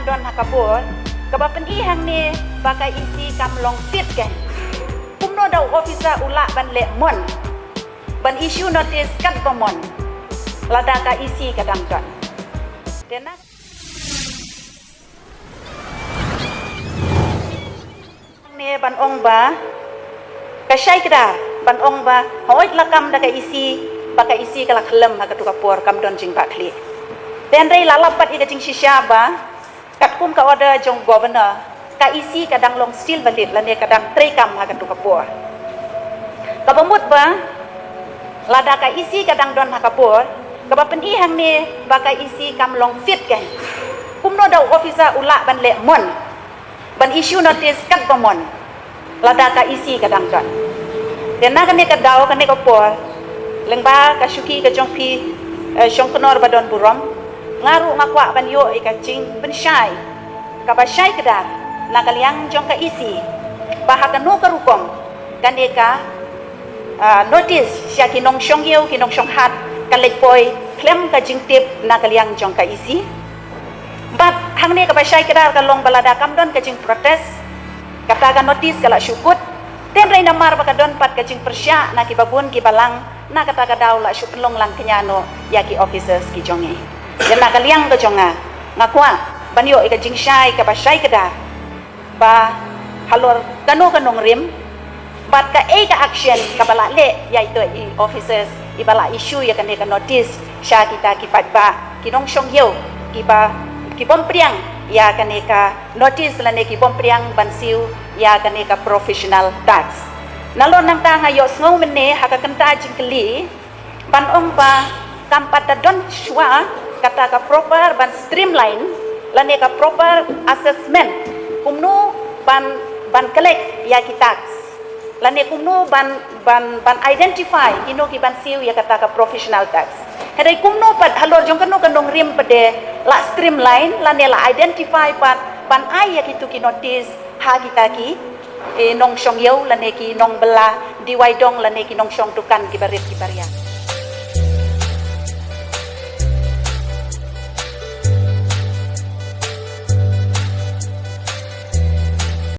don hakapur kabapen ihang ni bakai isi kamlong fit ke kumno daw officer ula ban le mon ban issue notice kat bomon lada ka isi kadang don dena ni ban ong ba kasyai kada ban ong ba hoit lakam da ka isi bakai isi kala khlem ha katu kapur kam don jing ba khli den rei lalapat ika jing shisha ba kat kum ka order jong governor ka isi kadang long still valid lane kadang trei kam ha katu kapur ka bamut ba lada ka isi kadang don ha kapur ka ba pen ihang ni bakai isi kam long fit kan kumno daw officer ula ban le mon ban issue notice kat bomon lada ka isi kadang don den na kan ni ka daw kan ni kapur lengba ka syuki ka jong pi syong kenor badon burom ngaru ngakwa ban yo ika jing pensyai ka ba syai kada na kaliang jong ka isi bahakanu ka rukong kaneka notice sya kinong syong yo kinong syong hat kalek poi klem ka jing tip na kaliang jong ka isi bat hang ne ka ba syai kada ka long balada kam don ka jing protes kata ka notice kala syukut tem rai namar baka don pat ka jing persya na kibabun kibalang na kata daw la syuk long lang kenyano yaki officers ki jonge yan na kaliang ka jonga ngakwa banyo ika jing syai ka ba syai kada ba halor kanu kanong rim bat ka ka action ka bala le yaitu i officers ibala issue ya kan ka notice sya kita ki patba kinong syong yo kiba kibom priang ya kan ka notice la ne kibom priang bansiu ya kan ka professional tax nalon nang ta ngayo ngau mene hakakanta jingkeli ban ong ba kampat don shwa kata ka proper ban streamline lane ka proper assessment kumno ban collect ya ki tax lane kumno ban identify kino ki ban siu ya kata ka professional tax hedai kumno pat halor jong kanong rim pede la streamline lane la identify ban ai ya kitu ki notice ha kita ki nong syong yau lane ki nong bela diwai dong lane ki nong syong tukan ki barit ki baria